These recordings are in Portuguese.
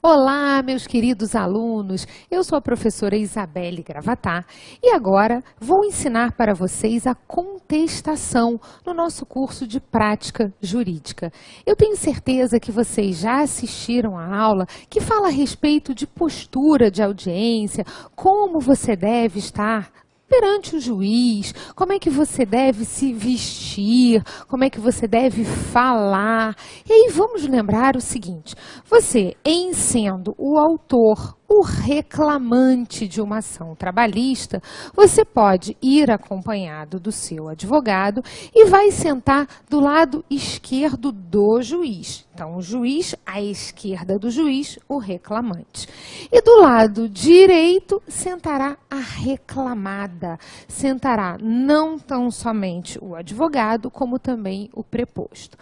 Olá, meus queridos alunos! Eu sou a professora Isabelle Gravatá e agora vou ensinar para vocês a contestação no nosso curso de prática jurídica. Eu tenho certeza que vocês já assistiram a aula que fala a respeito de postura de audiência, como você deve estar perante o juiz, como é que você deve se vestir, como é que você deve falar. E aí vamos lembrar o seguinte, você, em sendo o autor, o reclamante de uma ação trabalhista, você pode ir acompanhado do seu advogado e vai sentar do lado esquerdo do juiz. Então, o juiz, à esquerda do juiz, o reclamante. E do lado direito, sentará a reclamada. Sentará não tão somente o advogado, como também o preposto.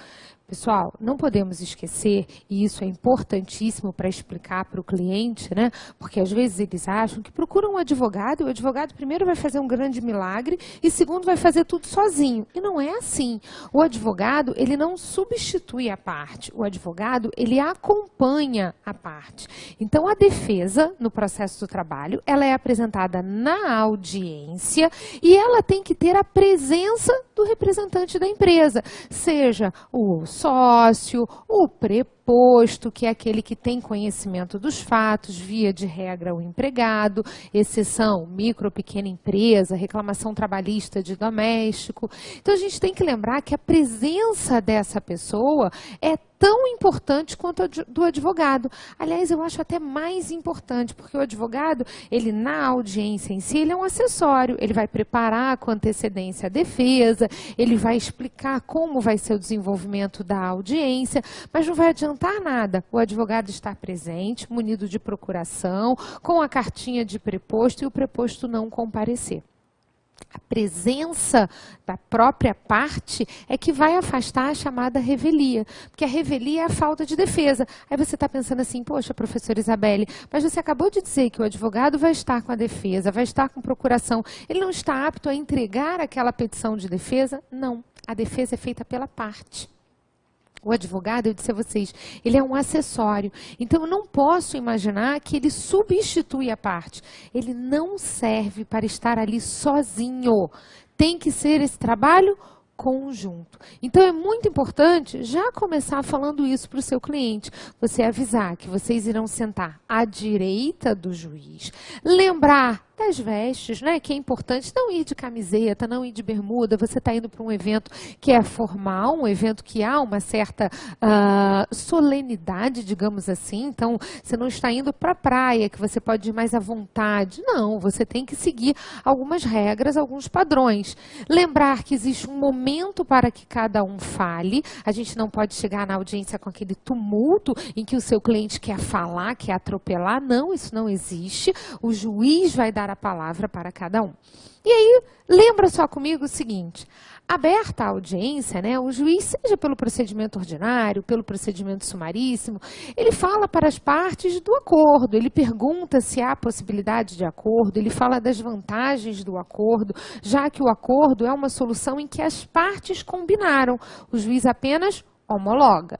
Pessoal, não podemos esquecer, e isso é importantíssimo para explicar para o cliente, né? Porque às vezes eles acham que procuram um advogado e o advogado primeiro vai fazer um grande milagre e segundo vai fazer tudo sozinho. E não é assim. O advogado, ele não substitui a parte. O advogado, ele acompanha a parte. Então, a defesa, no processo do trabalho, ela é apresentada na audiência e ela tem que ter a presença do representante da empresa, seja o sócio, o preposto, que é aquele que tem conhecimento dos fatos, via de regra o empregado, exceção micro, pequena empresa, reclamação trabalhista de doméstico. Então a gente tem que lembrar que a presença dessa pessoa é tão importante quanto a do advogado. Aliás, eu acho até mais importante, porque o advogado, ele na audiência em si, ele é um acessório, ele vai preparar com antecedência a defesa, ele vai explicar como vai ser o desenvolvimento da audiência, mas não vai adiantar nada o advogado estar presente, munido de procuração, com a cartinha de preposto e o preposto não comparecer. A presença da própria parte é que vai afastar a chamada revelia, porque a revelia é a falta de defesa. Aí você está pensando assim, poxa, professora Isabelle, mas você acabou de dizer que o advogado vai estar com a defesa, vai estar com procuração, ele não está apto a entregar aquela petição de defesa? Não, a defesa é feita pela parte. O advogado, eu disse a vocês, ele é um acessório. Então, eu não posso imaginar que ele substitui a parte. Ele não serve para estar ali sozinho. Tem que ser esse trabalho conjunto. Então, é muito importante já começar falando isso para o seu cliente. Você avisar que vocês irão sentar à direita do juiz. Lembrar das vestes, né? Que é importante não ir de camiseta, não ir de bermuda, você está indo para um evento que é formal, um evento que há uma certa solenidade, digamos assim, então você não está indo para a praia, que você pode ir mais à vontade, não, você tem que seguir algumas regras, alguns padrões. Lembrar que existe um momento para que cada um fale, a gente não pode chegar na audiência com aquele tumulto em que o seu cliente quer falar, quer atropelar, não, isso não existe, o juiz vai dar a palavra para cada um. E aí, lembra só comigo o seguinte, aberta a audiência, né, o juiz, seja pelo procedimento ordinário, pelo procedimento sumaríssimo, ele fala para as partes do acordo, ele pergunta se há possibilidade de acordo, ele fala das vantagens do acordo, já que o acordo é uma solução em que as partes combinaram, o juiz apenas homologa.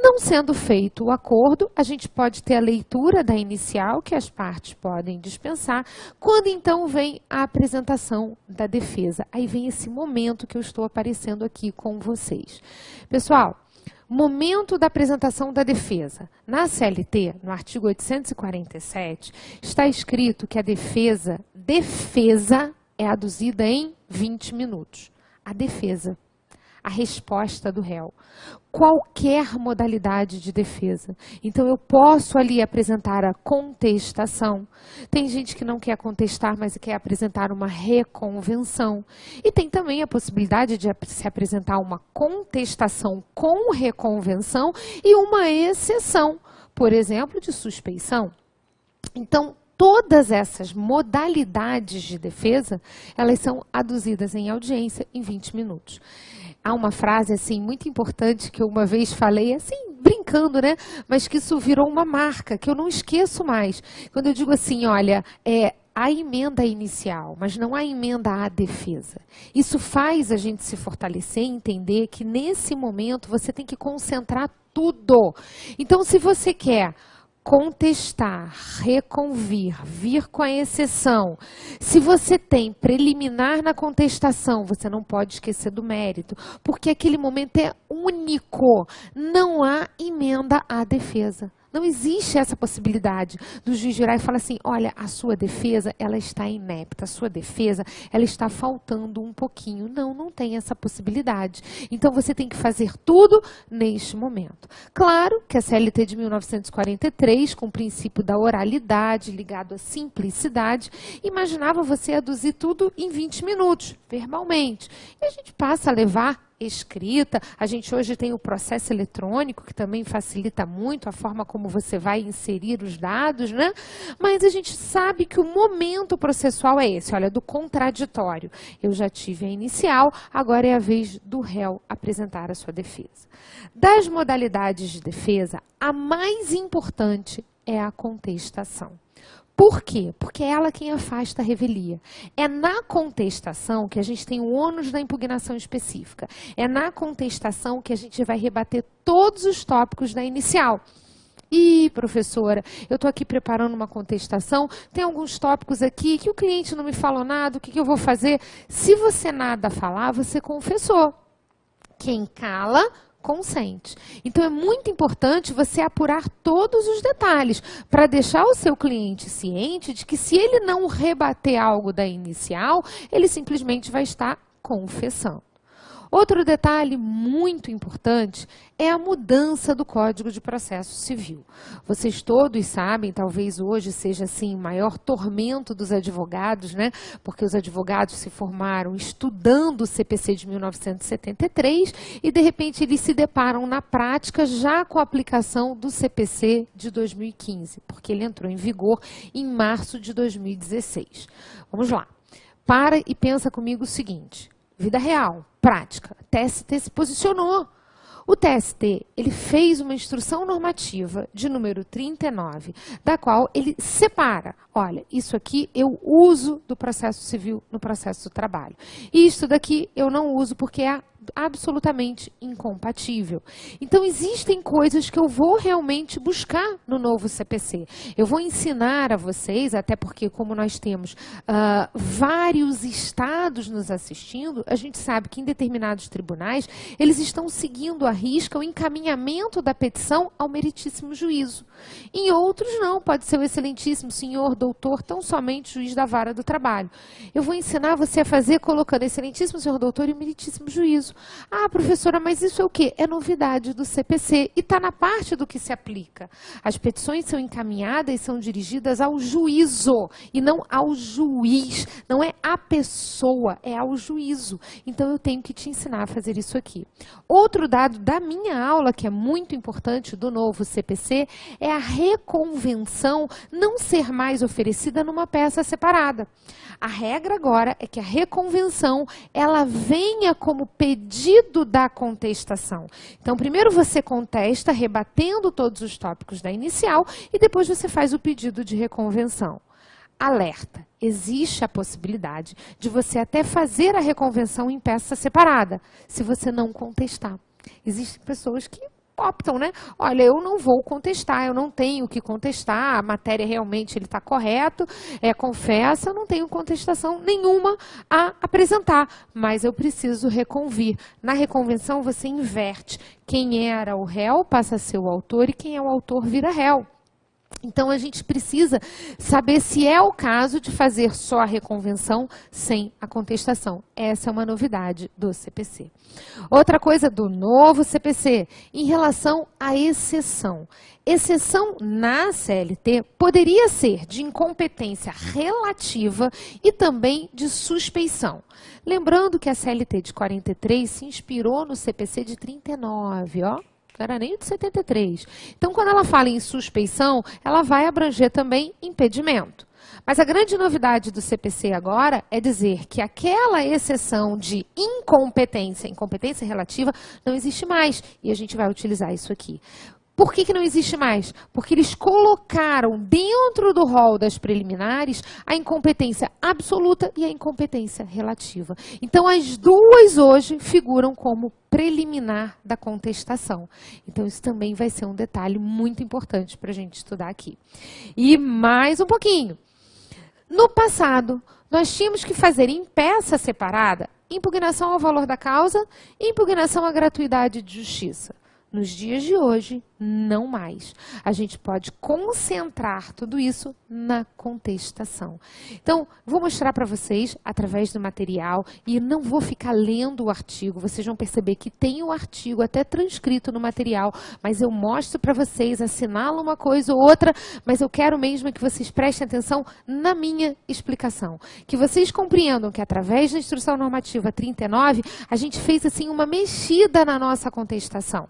Não sendo feito o acordo, a gente pode ter a leitura da inicial, que as partes podem dispensar, quando então vem a apresentação da defesa. Aí vem esse momento que eu estou aparecendo aqui com vocês. Pessoal, momento da apresentação da defesa. Na CLT, no artigo 847, está escrito que a defesa é aduzida em 20 minutos. A defesa. A resposta do réu. Qualquer modalidade de defesa. Então, eu posso ali apresentar a contestação. Tem gente que não quer contestar, mas quer apresentar uma reconvenção. E tem também a possibilidade de se apresentar uma contestação com reconvenção e uma exceção, por exemplo, de suspeição. Então, todas essas modalidades de defesa, elas são aduzidas em audiência em 20 minutos. Há uma frase assim muito importante que eu uma vez falei, assim, brincando, né? Mas que isso virou uma marca, que eu não esqueço mais. Quando eu digo assim, olha, a emenda inicial, mas não a emenda à defesa. Isso faz a gente se fortalecer e entender que nesse momento você tem que concentrar tudo. Então, se você quer contestar, reconvir, vir com a exceção. Se você tem preliminar na contestação, você não pode esquecer do mérito, porque aquele momento é único, não há emenda à defesa. Não existe essa possibilidade do juiz virar e falar assim, olha, a sua defesa, ela está inepta, a sua defesa, ela está faltando um pouquinho. Não, não tem essa possibilidade. Então, você tem que fazer tudo neste momento. Claro que a CLT de 1943, com o princípio da oralidade ligado à simplicidade, imaginava você aduzir tudo em 20 minutos, verbalmente. E a gente passa a levar escrita, a gente hoje tem o processo eletrônico, que também facilita muito a forma como você vai inserir os dados, né? Mas a gente sabe que o momento processual é esse, olha, do contraditório. Eu já tive a inicial, agora é a vez do réu apresentar a sua defesa. Das modalidades de defesa, a mais importante é a contestação. Por quê? Porque é ela quem afasta a revelia. É na contestação que a gente tem o ônus da impugnação específica. É na contestação que a gente vai rebater todos os tópicos da inicial. Ih, professora, eu estou aqui preparando uma contestação, tem alguns tópicos aqui que o cliente não me falou nada, o que eu vou fazer? Se você nada falar, você confessou. Quem cala, consente. Então, é muito importante você apurar todos os detalhes para deixar o seu cliente ciente de que se ele não rebater algo da inicial, ele simplesmente vai estar confessando. Outro detalhe muito importante é a mudança do Código de Processo Civil. Vocês todos sabem, talvez hoje seja assim o maior tormento dos advogados, né? Porque os advogados se formaram estudando o CPC de 1973 e de repente eles se deparam na prática já com a aplicação do CPC de 2015, porque ele entrou em vigor em março de 2016. Vamos lá. Para e pensa comigo o seguinte. Vida real, prática, TST se posicionou. O TST, ele fez uma instrução normativa de número 39, da qual ele separa, olha, isso aqui eu uso do processo civil no processo do trabalho. E isso daqui eu não uso porque é absolutamente incompatível. Então, existem coisas que eu vou realmente buscar no novo CPC. Eu vou ensinar a vocês, até porque como nós temos vários estados nos assistindo, a gente sabe que em determinados tribunais, eles estão seguindo à risca o encaminhamento da petição ao meritíssimo juízo. Em outros não, pode ser o excelentíssimo senhor, doutor, tão somente juiz da vara do trabalho. Eu vou ensinar você a fazer colocando excelentíssimo senhor, doutor e meritíssimo juízo. Ah, professora, mas isso é o quê? É novidade do CPC e está na parte do que se aplica. As petições são encaminhadas e são dirigidas ao juízo e não ao juiz. Não é a pessoa, é ao juízo. Então, eu tenho que te ensinar a fazer isso aqui. Outro dado da minha aula, que é muito importante do novo CPC, é a reconvenção não ser mais oferecida numa peça separada. A regra agora é que a reconvenção, ela venha como pedido da contestação. Então, primeiro você contesta, rebatendo todos os tópicos da inicial, e depois você faz o pedido de reconvenção. Alerta, existe a possibilidade de você até fazer a reconvenção em peça separada, se você não contestar. Existem pessoas que optam, né? Olha, eu não vou contestar, eu não tenho que contestar, a matéria realmente ele está correto, confessa, eu não tenho contestação nenhuma a apresentar, mas eu preciso reconvir. Na reconvenção você inverte. Quem era o réu passa a ser o autor e quem é o autor vira réu. Então, a gente precisa saber se é o caso de fazer só a reconvenção sem a contestação. Essa é uma novidade do CPC. Outra coisa do novo CPC, em relação à exceção. Exceção na CLT poderia ser de incompetência relativa e também de suspeição. Lembrando que a CLT de 43 se inspirou no CPC de 39, ó. Não era nem de 73. Então, quando ela fala em suspeição, ela vai abranger também impedimento. Mas a grande novidade do CPC agora é dizer que aquela exceção de incompetência relativa, não existe mais. E a gente vai utilizar isso aqui. Por que não existe mais? Porque eles colocaram dentro do rol das preliminares a incompetência absoluta e a incompetência relativa. Então, as duas hoje figuram como preliminar da contestação. Então, isso também vai ser um detalhe muito importante para a gente estudar aqui. E mais um pouquinho. No passado, nós tínhamos que fazer em peça separada impugnação ao valor da causa e impugnação à gratuidade de justiça. Nos dias de hoje, não mais. A gente pode concentrar tudo isso na contestação. Então, vou mostrar para vocês através do material e não vou ficar lendo o artigo. Vocês vão perceber que tem o artigo até transcrito no material, mas eu mostro para vocês, assinalo uma coisa ou outra, mas eu quero mesmo que vocês prestem atenção na minha explicação. Que vocês compreendam que através da Instrução Normativa 39, a gente fez assim uma mexida na nossa contestação.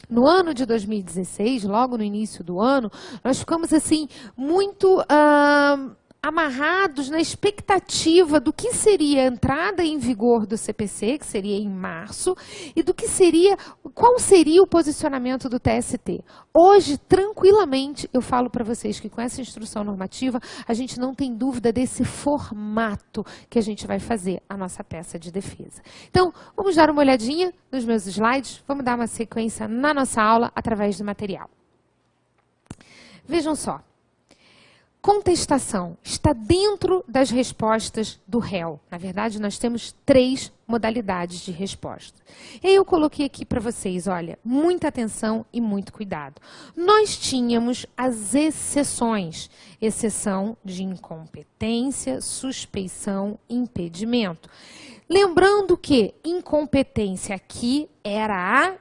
No ano de 2016, logo no início do ano, nós ficamos assim muito amarrados na expectativa do que seria a entrada em vigor do CPC, que seria em março, e do que seria, qual seria o posicionamento do TST. Hoje, tranquilamente, eu falo para vocês que com essa instrução normativa, a gente não tem dúvida desse formato que a gente vai fazer a nossa peça de defesa. Então, vamos dar uma olhadinha nos meus slides, vamos dar uma sequência na nossa aula através do material. Vejam só. Contestação está dentro das respostas do réu. Na verdade, nós temos 3 modalidades de resposta. E aí eu coloquei aqui para vocês, olha, muita atenção e muito cuidado. Nós tínhamos as exceções. Exceção de incompetência, suspeição, impedimento. Lembrando que incompetência aqui era a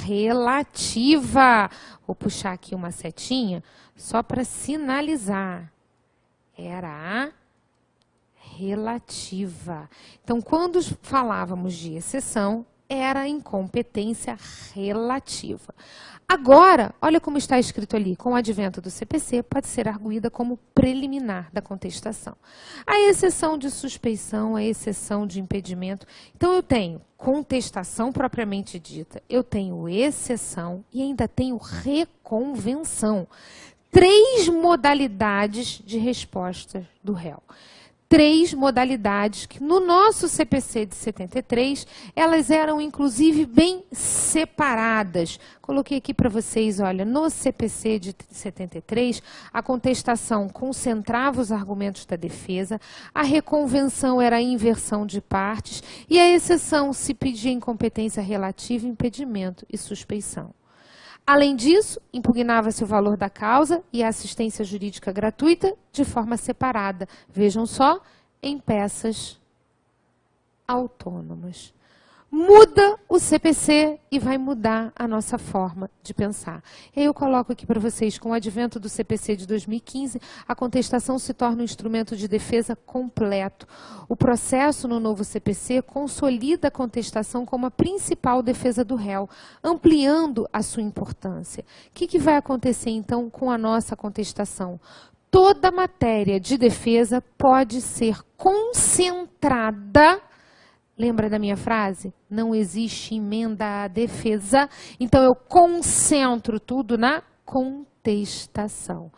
relativa. Vou puxar aqui uma setinha só para sinalizar. Era a relativa. Então, quando falávamos de exceção, era a incompetência relativa. Agora, olha como está escrito ali, com o advento do CPC, pode ser arguída como preliminar da contestação. A exceção de suspeição, a exceção de impedimento. Então, eu tenho contestação propriamente dita, eu tenho exceção e ainda tenho reconvenção. 3 modalidades de resposta do réu. 3 modalidades que no nosso CPC de 73, elas eram inclusive bem separadas. Coloquei aqui para vocês, olha, no CPC de 73, a contestação concentrava os argumentos da defesa, a reconvenção era a inversão de partes e a exceção se pedia incompetência relativa, impedimento e suspeição. Além disso, impugnava-se o valor da causa e a assistência jurídica gratuita de forma separada. Vejam só, em peças autônomas. Muda o CPC e vai mudar a nossa forma de pensar. E aí eu coloco aqui para vocês, com o advento do CPC de 2015, a contestação se torna um instrumento de defesa completo. O processo no novo CPC consolida a contestação como a principal defesa do réu, ampliando a sua importância. O que vai acontecer, então, com a nossa contestação? Toda matéria de defesa pode ser concentrada. Lembra da minha frase? Não existe emenda à defesa, então eu concentro tudo na contestação.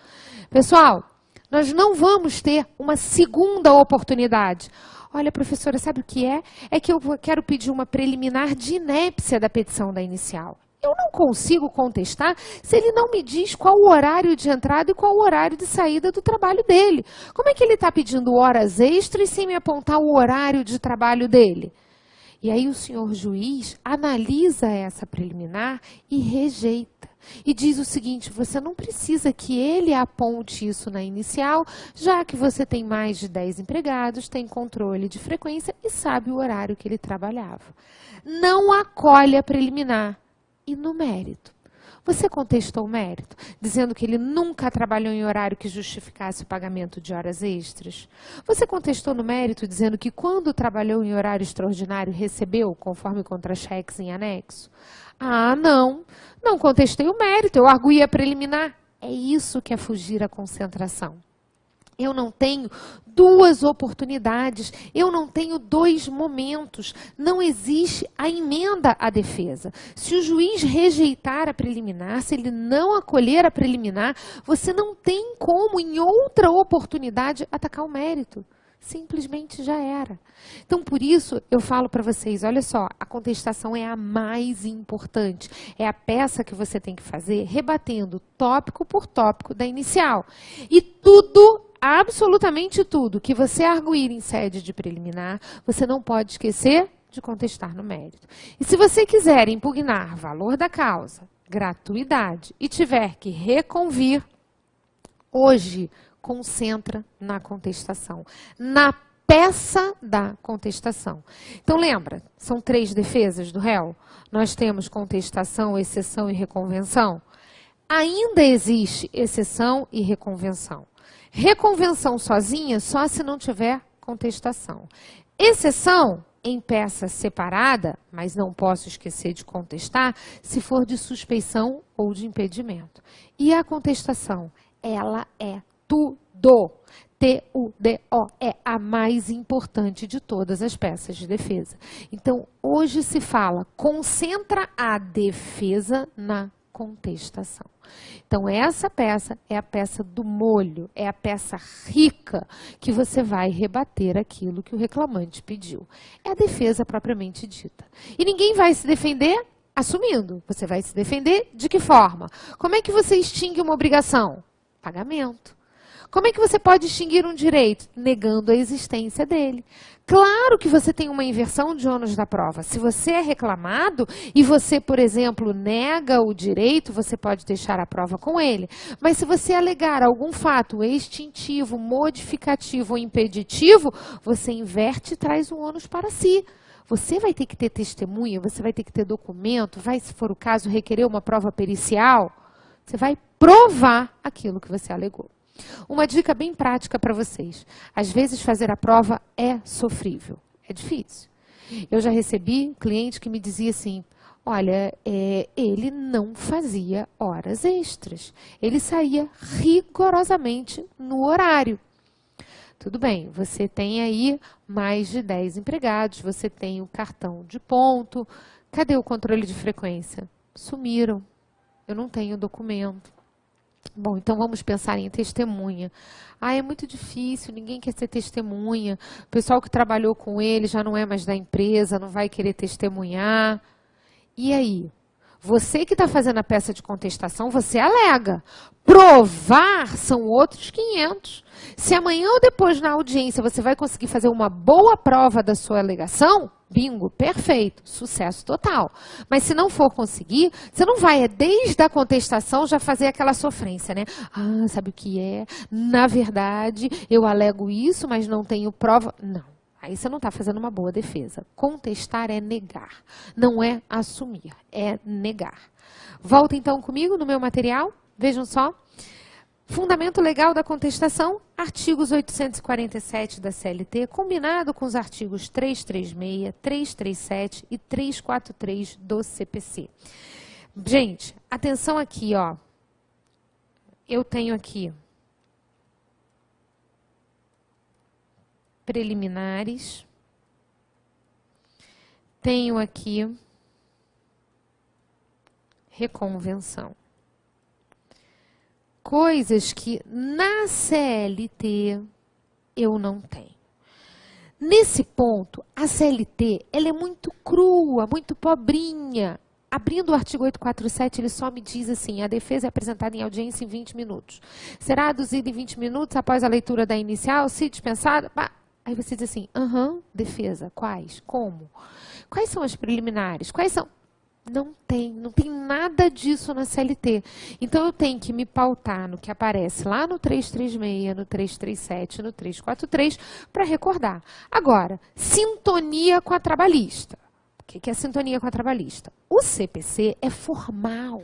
Pessoal, nós não vamos ter uma segunda oportunidade. Olha, professora, sabe o que é? É que eu quero pedir uma preliminar de inépcia da petição da inicial. Eu não consigo contestar se ele não me diz qual o horário de entrada e qual o horário de saída do trabalho dele. Como é que ele está pedindo horas extras sem me apontar o horário de trabalho dele? E aí o senhor juiz analisa essa preliminar e rejeita. E diz o seguinte, você não precisa que ele aponte isso na inicial, já que você tem mais de 10 empregados, tem controle de frequência e sabe o horário que ele trabalhava. Não acolhe a preliminar. E no mérito? Você contestou o mérito, dizendo que ele nunca trabalhou em horário que justificasse o pagamento de horas extras? Você contestou no mérito, dizendo que quando trabalhou em horário extraordinário recebeu, conforme contra-cheques em anexo? Ah, não. Não contestei o mérito, eu arguí a preliminar. É isso que é fugir à concentração. Eu não tenho duas oportunidades, eu não tenho dois momentos, não existe a emenda à defesa. Se o juiz rejeitar a preliminar, se ele não acolher a preliminar, você não tem como, em outra oportunidade, atacar o mérito. Simplesmente já era. Então, por isso, eu falo para vocês, olha só, a contestação é a mais importante. É a peça que você tem que fazer, rebatendo tópico por tópico da inicial. E tudo, absolutamente tudo, que você arguir em sede de preliminar, você não pode esquecer de contestar no mérito. E se você quiser impugnar valor da causa, gratuidade, e tiver que reconvir, hoje, concentra na contestação, na peça da contestação. Então, lembra, são 3 defesas do réu. Nós temos contestação, exceção e reconvenção. Ainda existe exceção e reconvenção. Reconvenção sozinha, só se não tiver contestação. Exceção, em peça separada, mas não posso esquecer de contestar, se for de suspeição ou de impedimento. E a contestação, ela é tudo. T-U-D-O é a mais importante de todas as peças de defesa. Então, hoje se fala, concentra a defesa na contestação. Então, essa peça é a peça do molho, é a peça rica que você vai rebater aquilo que o reclamante pediu. É a defesa propriamente dita. E ninguém vai se defender assumindo. Você vai se defender de que forma? Como é que você extingue uma obrigação? Pagamento. Como é que você pode extinguir um direito? Negando a existência dele. Claro que você tem uma inversão de ônus da prova. Se você é reclamado e você, por exemplo, nega o direito, você pode deixar a prova com ele. Mas se você alegar algum fato extintivo, modificativo ou impeditivo, você inverte e traz o ônus para si. Você vai ter que ter testemunha, você vai ter que ter documento, vai, se for o caso, requerer uma prova pericial. Você vai provar aquilo que você alegou. Uma dica bem prática para vocês. Às vezes fazer a prova é sofrível, é difícil. Eu já recebi cliente que me dizia assim, olha, ele não fazia horas extras. Ele saía rigorosamente no horário. Tudo bem, você tem aí mais de 10 empregados, você tem o cartão de ponto. Cadê o controle de frequência? Sumiram. Eu não tenho documento. Bom, então vamos pensar em testemunha. Ah, é muito difícil, ninguém quer ser testemunha. O pessoal que trabalhou com ele já não é mais da empresa, não vai querer testemunhar. E aí? Você que está fazendo a peça de contestação, você alega. Provar são outros 500. Se amanhã ou depois na audiência você vai conseguir fazer uma boa prova da sua alegação, bingo, perfeito, sucesso total. Mas se não for conseguir, você não vai, desde a contestação, já fazer aquela sofrência, né? Ah, sabe o que é? Na verdade, eu alego isso, mas não tenho prova. Não. Aí você não está fazendo uma boa defesa. Contestar é negar, não é assumir, é negar. Volta então comigo no meu material, vejam só. Fundamento legal da contestação, artigos 847 da CLT, combinado com os artigos 336, 337 e 343 do CPC. Gente, atenção aqui, ó. Eu tenho aqui preliminares, tenho aqui reconvenção. Coisas que na CLT eu não tenho. Nesse ponto, a CLT ela é muito crua, muito pobrinha. Abrindo o artigo 847, ele só me diz assim, a defesa é apresentada em audiência em 20 minutos. Será aduzida em 20 minutos após a leitura da inicial, se dispensada? Aí você diz assim, defesa, quais? Como? Quais são as preliminares? Quais são? Não tem nada disso na CLT. Então, eu tenho que me pautar no que aparece lá no 336, no 337, no 343, para recordar. Agora, sintonia com a trabalhista. O que é sintonia com a trabalhista? O CPC é formal.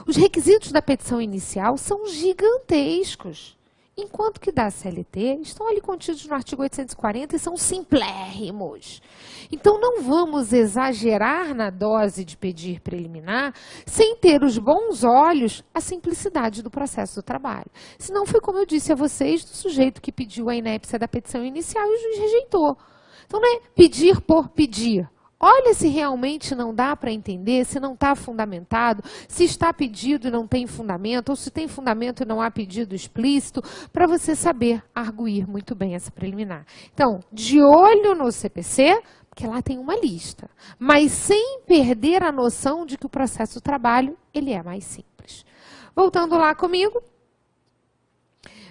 Os requisitos da petição inicial são gigantescos. enquanto que da CLT estão ali contidos no artigo 840 e são simplérrimos. Então, não vamos exagerar na dose de pedir preliminar sem ter os bons olhos a simplicidade do processo do trabalho. Senão foi como eu disse a vocês, do sujeito que pediu a inépcia da petição inicial e o juiz rejeitou. Então, não é pedir por pedir. Olha se realmente não dá para entender, se não está fundamentado, se está pedido e não tem fundamento, ou se tem fundamento e não há pedido explícito, para você saber arguir muito bem essa preliminar. Então, de olho no CPC, porque lá tem uma lista, mas sem perder a noção de que o processo do trabalho ele é mais simples. Voltando lá comigo.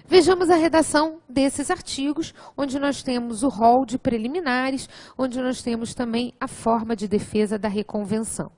Vejamos a redação desses artigos, onde nós temos o rol de preliminares, onde nós temos também a forma de defesa da reconvenção.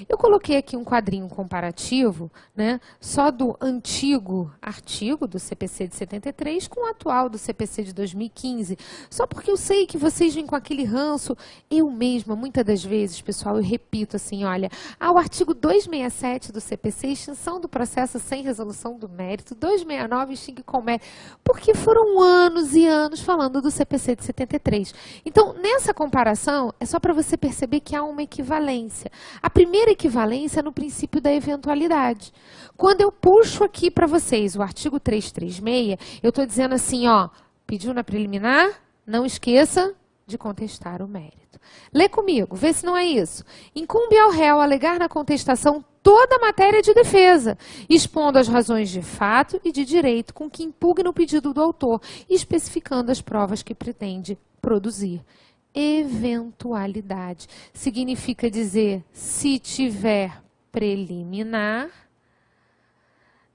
Eu coloquei aqui um quadrinho comparativo, né, só do antigo artigo do CPC de 73 com o atual do CPC de 2015, só porque eu sei que vocês vêm com aquele ranço. Eu mesma, muitas das vezes, pessoal, eu repito assim, olha, o artigo 267 do CPC, extinção do processo sem resolução do mérito, 269, extingue com mérito, porque foram anos e anos falando do CPC de 73. Então, nessa comparação, é só para você perceber que há uma equivalência. A primeira equivalência é no princípio da eventualidade. Quando eu puxo aqui para vocês o artigo 336, eu estou dizendo assim, ó, pediu na preliminar, não esqueça de contestar o mérito. Lê comigo, vê se não é isso. Incumbe ao réu alegar na contestação toda a matéria de defesa, expondo as razões de fato e de direito com que impugna o pedido do autor e especificando as provas que pretende produzir. Eventualidade significa dizer, se tiver preliminar,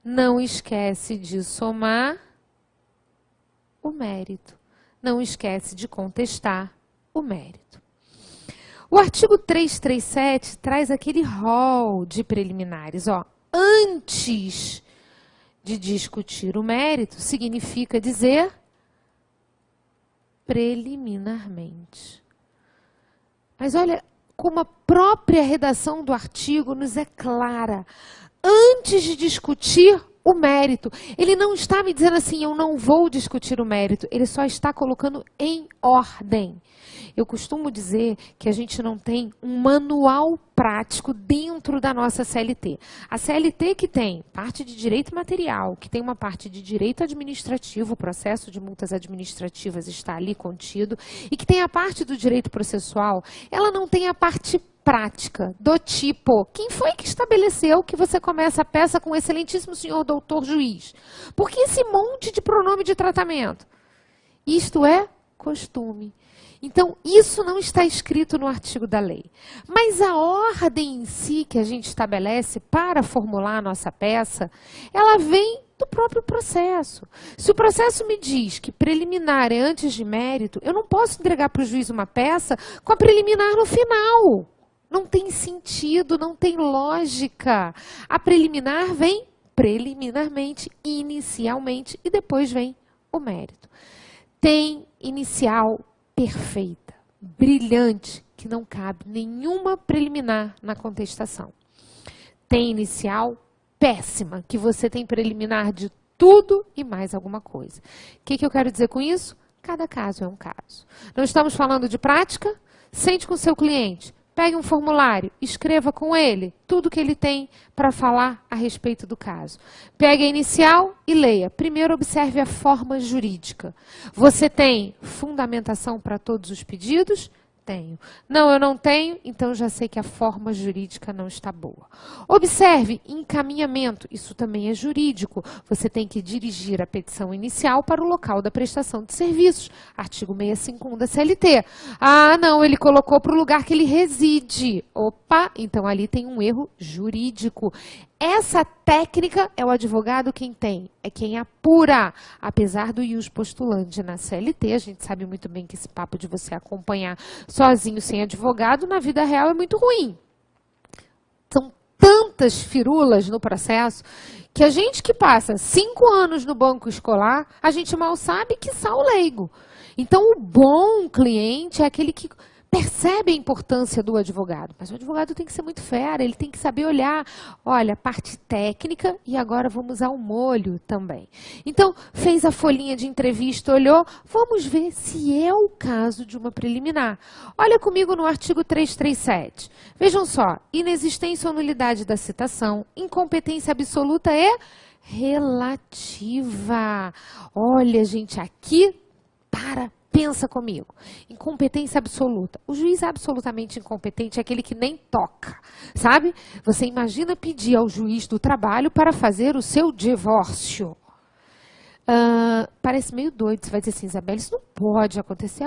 não esquece de somar o mérito, não esquece de contestar o mérito. O artigo 337 traz aquele rol de preliminares, ó, antes de discutir o mérito, significa dizer preliminarmente. Mas olha como a própria redação do artigo nos é clara. Antes de discutir o mérito, ele não está me dizendo assim, eu não vou discutir o mérito, ele só está colocando em ordem. Eu costumo dizer que a gente não tem um manual prático dentro da nossa CLT. A CLT que tem parte de direito material, que tem uma parte de direito administrativo, o processo de multas administrativas está ali contido, e que tem a parte do direito processual, ela não tem a parte prática, do tipo, quem foi que estabeleceu que você começa a peça com o excelentíssimo senhor doutor juiz? Por que esse monte de pronome de tratamento? Isto é costume. Então, isso não está escrito no artigo da lei. Mas a ordem em si que a gente estabelece para formular a nossa peça, ela vem do próprio processo. Se o processo me diz que preliminar é antes de mérito, eu não posso entregar para o juiz uma peça com a preliminar no final. Não tem sentido, não tem lógica. A preliminar vem preliminarmente, inicialmente, e depois vem o mérito. Tem inicial perfeita, brilhante, que não cabe nenhuma preliminar na contestação. Tem inicial péssima, que você tem preliminar de tudo e mais alguma coisa. O que eu quero dizer com isso? Cada caso é um caso. Não estamos falando de prática? Sente com o seu cliente. Pegue um formulário, escreva com ele tudo que ele tem para falar a respeito do caso. Pegue a inicial e leia. Primeiro, observe a forma jurídica. Você tem fundamentação para todos os pedidos? Tenho. Não, eu não tenho, então já sei que a forma jurídica não está boa. Observe encaminhamento, isso também é jurídico. Você tem que dirigir a petição inicial para o local da prestação de serviços. Artigo 651 da CLT. Ah, não, ele colocou para o lugar que ele reside. Opa, então ali tem um erro jurídico. Essa técnica é o advogado quem tem, é quem apura. Apesar do ius postulante na CLT, a gente sabe muito bem que esse papo de você acompanhar sozinho, sem advogado, na vida real é muito ruim. São tantas firulas no processo que a gente que passa 5 anos no banco escolar, a gente mal sabe que o leigo. Então, o bom cliente é aquele que percebe a importância do advogado, mas o advogado tem que ser muito fera, ele tem que saber olhar, olha, parte técnica e agora vamos ao molho também. Então, fez a folhinha de entrevista, olhou, vamos ver se é o caso de uma preliminar. Olha comigo no artigo 337. Vejam só, inexistência ou nulidade da citação, incompetência absoluta é relativa. Olha, gente, aqui, pensa comigo. Incompetência absoluta. O juiz absolutamente incompetente é aquele que nem toca, sabe? Você imagina pedir ao juiz do trabalho para fazer o seu divórcio. Parece meio doido. Você vai dizer assim, Isabelle, isso não pode acontecer.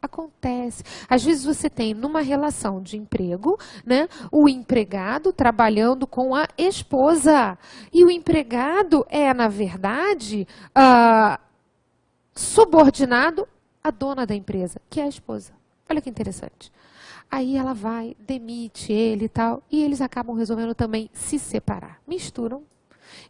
Acontece. Às vezes você tem numa relação de emprego, né, o empregado trabalhando com a esposa. E o empregado é, na verdade, subordinado à dona da empresa, que é a esposa. Olha que interessante. Aí ela vai, demite ele e tal, e eles acabam resolvendo também se separar. Misturam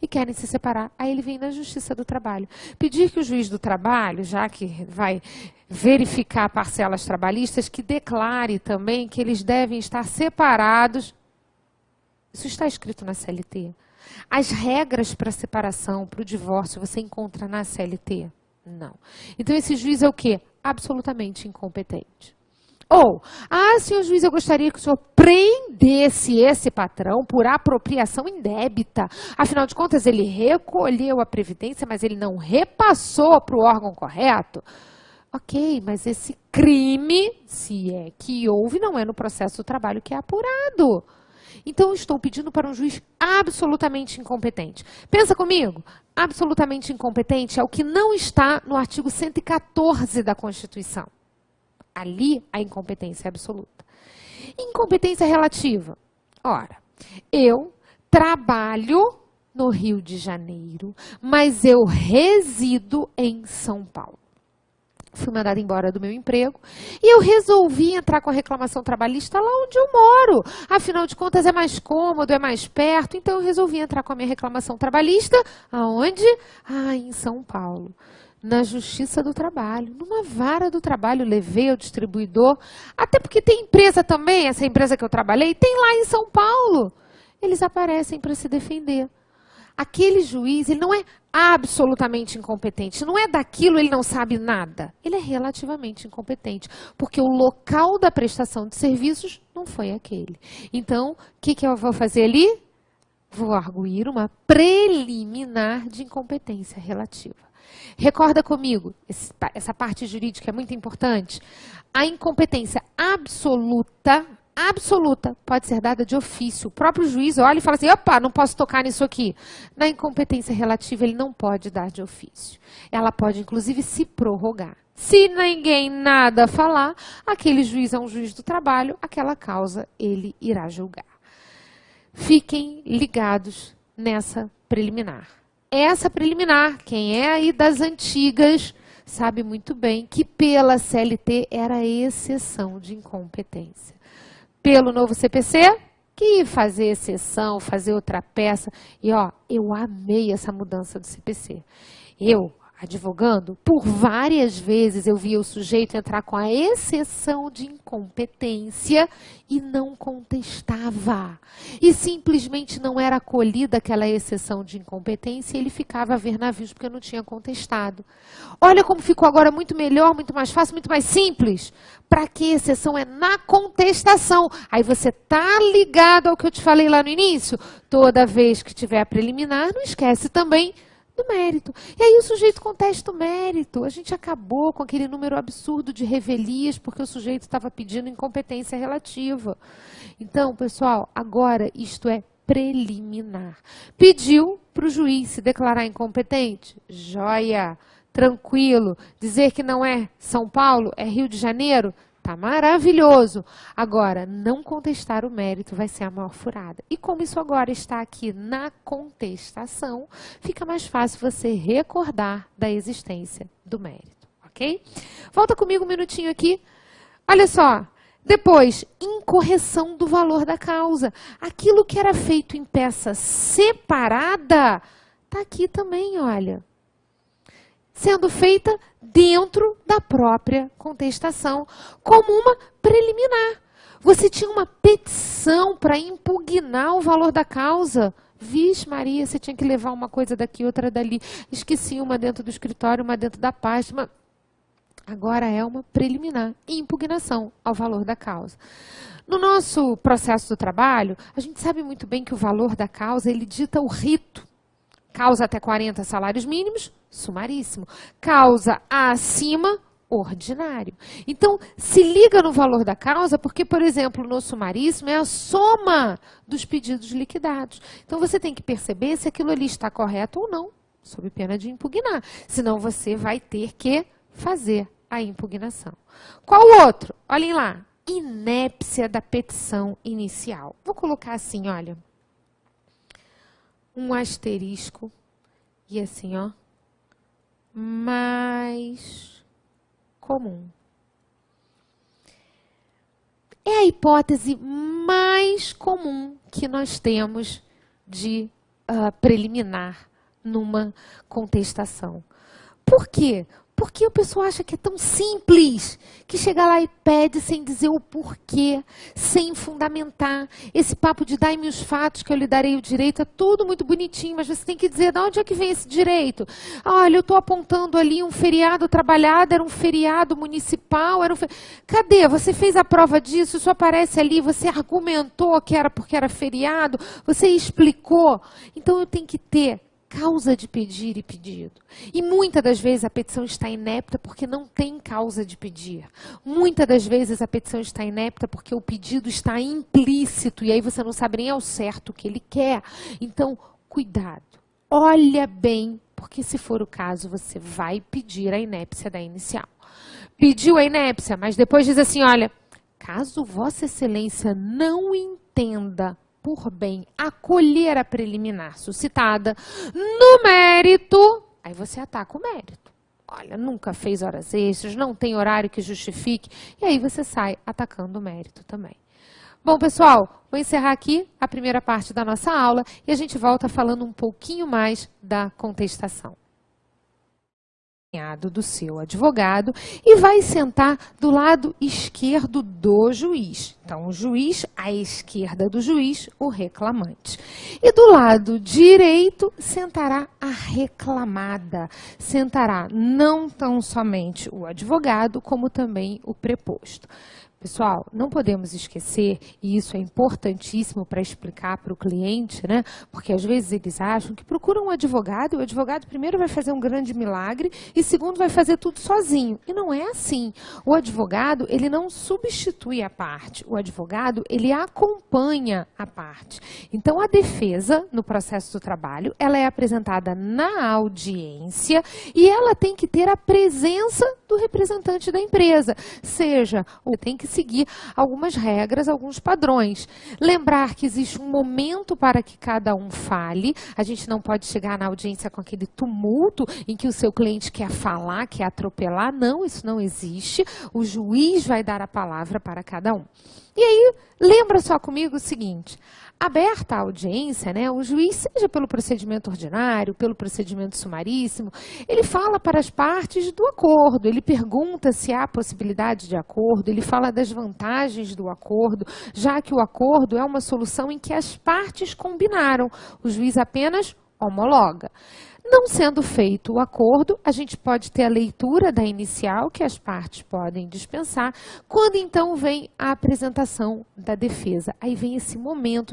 e querem se separar. Aí ele vem na Justiça do Trabalho. Pedir que o juiz do trabalho, já que vai verificar parcelas trabalhistas, que declare também que eles devem estar separados. Isso está escrito na CLT. As regras para a separação, para o divórcio, você encontra na CLT? Não. Então, esse juiz é o quê? Absolutamente incompetente. Ou, senhor juiz, eu gostaria que o senhor prendesse esse patrão por apropriação indébita. Afinal de contas, ele recolheu a previdência, mas ele não repassou para o órgão correto. Ok, mas esse crime, se é que houve, não é no processo do trabalho que é apurado. Então, eu estou pedindo para um juiz absolutamente incompetente. Pensa comigo, absolutamente incompetente é o que não está no artigo 114 da Constituição. Ali, a incompetência é absoluta. Incompetência relativa. Ora, eu trabalho no Rio de Janeiro, mas eu resido em São Paulo. Fui mandada embora do meu emprego e eu resolvi entrar com a reclamação trabalhista lá onde eu moro. Afinal de contas, é mais cômodo, é mais perto, então eu resolvi entrar com a minha reclamação trabalhista. Aonde? Em São Paulo. Na Justiça do Trabalho, numa vara do trabalho, levei ao distribuidor, até porque tem empresa também, essa empresa que eu trabalhei, tem lá em São Paulo. Eles aparecem para se defender. Aquele juiz, ele não é absolutamente incompetente, não é daquilo, ele não sabe nada. Ele é relativamente incompetente, porque o local da prestação de serviços não foi aquele. Então, o que eu vou fazer ali? Vou arguir uma preliminar de incompetência relativa. Recorda comigo, essa parte jurídica é muito importante. A incompetência absoluta pode ser dada de ofício. O próprio juiz olha e fala assim, opa, não posso tocar nisso aqui. Na incompetência relativa, ele não pode dar de ofício. Ela pode, inclusive, se prorrogar. Se ninguém nada falar, aquele juiz é um juiz do trabalho, aquela causa ele irá julgar. Fiquem ligados nessa preliminar. Essa preliminar, quem é aí das antigas, sabe muito bem que pela CLT era exceção de incompetência. Pelo novo CPC, que fazer exceção, fazer outra peça. E eu amei essa mudança do CPC. Eu, advogando, por várias vezes eu via o sujeito entrar com a exceção de incompetência e não contestava. E simplesmente não era acolhida aquela exceção de incompetência e ele ficava a ver navios porque não tinha contestado. Olha como ficou agora muito melhor, muito mais fácil, muito mais simples. Para que exceção é na contestação? Aí você tá ligado ao que eu te falei lá no início? Toda vez que tiver a preliminar, não esquece também do mérito. E aí o sujeito contesta o mérito. A gente acabou com aquele número absurdo de revelias porque o sujeito estava pedindo incompetência relativa. Então, pessoal, agora isto é preliminar. Pediu para o juiz se declarar incompetente? Joia, tranquilo. Dizer que não é São Paulo, é Rio de Janeiro? Tá maravilhoso. Agora, não contestar o mérito vai ser a maior furada. E como isso agora está aqui na contestação, fica mais fácil você recordar da existência do mérito, ok? Volta comigo um minutinho aqui. Olha só. Depois, incorreção do valor da causa. Aquilo que era feito em peça separada, tá aqui também, olha. Sendo feita dentro da própria contestação, como uma preliminar. Você tinha uma petição para impugnar o valor da causa. Vixe Maria, você tinha que levar uma coisa daqui, outra dali. Esqueci uma dentro do escritório, uma dentro da pasta. Agora é uma preliminar, impugnação ao valor da causa. No nosso processo do trabalho, a gente sabe muito bem que o valor da causa, ele dita o rito. Causa até 40 salários mínimos, sumaríssimo. Causa acima, ordinário. Então, se liga no valor da causa, porque, por exemplo, no sumaríssimo é a soma dos pedidos liquidados. Então, você tem que perceber se aquilo ali está correto ou não, sob pena de impugnar. Senão, você vai ter que fazer a impugnação. Qual outro? Olhem lá. Inépcia da petição inicial. Vou colocar assim, olha. Um asterisco e assim, ó. Mais comum. É a hipótese mais comum que nós temos de preliminar numa contestação. Por quê? Porque o pessoal acha que é tão simples, que chega lá e pede sem dizer o porquê, sem fundamentar. Esse papo de dai-me os fatos que eu lhe darei o direito é tudo muito bonitinho, mas você tem que dizer de onde é que vem esse direito. Olha, eu estou apontando ali um feriado trabalhado, era um feriado municipal, Cadê? Você fez a prova disso, isso aparece ali, você argumentou que era porque era feriado, você explicou. Então eu tenho que ter causa de pedir e pedido. E muitas das vezes a petição está inepta porque não tem causa de pedir. Muitas das vezes a petição está inepta porque o pedido está implícito e aí você não sabe nem ao certo o que ele quer. Então, cuidado. Olha bem, porque se for o caso, você vai pedir a inépcia da inicial. Pediu a inépcia, mas depois diz assim, olha, caso Vossa Excelência não entenda por bem acolher a preliminar suscitada no mérito, aí você ataca o mérito. Olha, nunca fez horas extras, não tem horário que justifique, e aí você sai atacando o mérito também. Bom, pessoal, vou encerrar aqui a primeira parte da nossa aula e a gente volta falando um pouquinho mais da contestação do seu advogado e vai sentar do lado esquerdo do juiz. Então, o juiz, à esquerda do juiz, o reclamante. E do lado direito, sentará a reclamada. Sentará não tão somente o advogado, como também o preposto. Pessoal, não podemos esquecer, e isso é importantíssimo para explicar para o cliente, né? Porque às vezes eles acham que procuram um advogado, e o advogado primeiro vai fazer um grande milagre e segundo vai fazer tudo sozinho. E não é assim. O advogado, ele não substitui a parte. O advogado, ele acompanha a parte. Então, a defesa, no processo do trabalho, ela é apresentada na audiência e ela tem que ter a presença do representante da empresa. Seja, tem que seguir algumas regras, alguns padrões. Lembrar que existe um momento para que cada um fale. A gente não pode chegar na audiência com aquele tumulto em que o seu cliente quer falar, quer atropelar. Não, isso não existe. O juiz vai dar a palavra para cada um. E aí, lembra só comigo o seguinte, aberta a audiência, né, o juiz, seja pelo procedimento ordinário, pelo procedimento sumaríssimo, ele fala para as partes do acordo, ele pergunta se há possibilidade de acordo, ele fala das vantagens do acordo, já que o acordo é uma solução em que as partes combinaram, o juiz apenas homologa. Não sendo feito o acordo, a gente pode ter a leitura da inicial, que as partes podem dispensar, quando então vem a apresentação da defesa. Aí vem esse momento.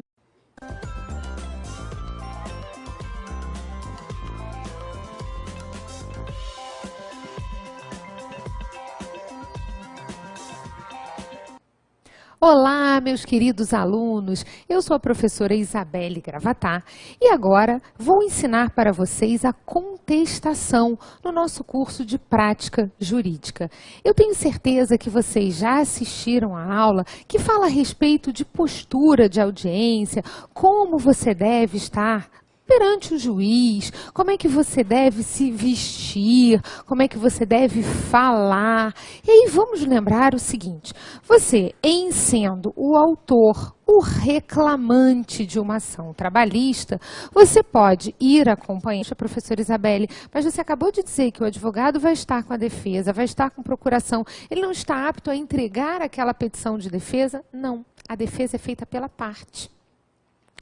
Olá, meus queridos alunos, eu sou a professora Isabelle Gravatá e agora vou ensinar para vocês a contestação no nosso curso de prática jurídica. Eu tenho certeza que vocês já assistiram a aula que fala a respeito de postura de audiência, como você deve estar perante o juiz, como é que você deve se vestir, como é que você deve falar. E aí vamos lembrar o seguinte, você, em sendo o autor, o reclamante de uma ação trabalhista, você pode ir acompanhando a professora Isabelle, mas você acabou de dizer que o advogado vai estar com a defesa, vai estar com procuração, ele não está apto a entregar aquela petição de defesa? Não, a defesa é feita pela parte.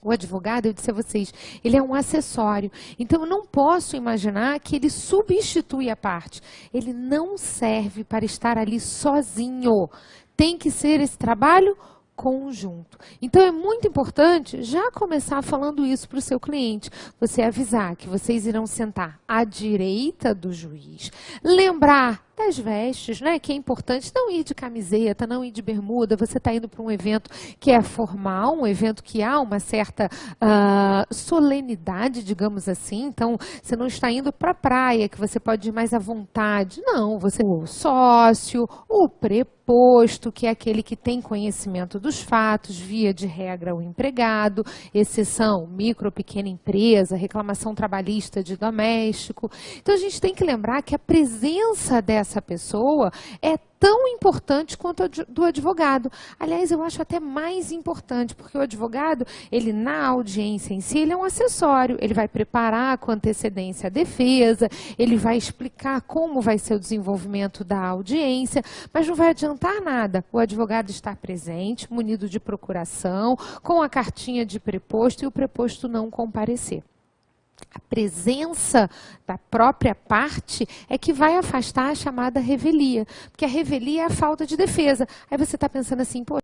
O advogado, eu disse a vocês, ele é um acessório. Então, eu não posso imaginar que ele substitui a parte. Ele não serve para estar ali sozinho. Tem que ser esse trabalho conjunto. Então, é muito importante já começar falando isso para o seu cliente. Você avisar que vocês irão sentar à direita do juiz. Lembrar das vestes, né, que é importante não ir de camiseta, não ir de bermuda, você está indo para um evento que é formal, um evento que há uma certa solenidade, digamos assim, então você não está indo para a praia, que você pode ir mais à vontade, não, você o sócio, o preposto, que é aquele que tem conhecimento dos fatos, via de regra o empregado, exceção, micro ou pequena empresa, reclamação trabalhista de doméstico. Então a gente tem que lembrar que a presença dessa pessoa é tão importante quanto a do advogado. Aliás, eu acho até mais importante, porque o advogado, ele na audiência em si, ele é um acessório, ele vai preparar com antecedência a defesa, ele vai explicar como vai ser o desenvolvimento da audiência, mas não vai adiantar nada o advogado estar presente, munido de procuração, com a cartinha de preposto e o preposto não comparecer. A presença da própria parte é que vai afastar a chamada revelia, porque a revelia é a falta de defesa. Aí você está pensando assim, pô,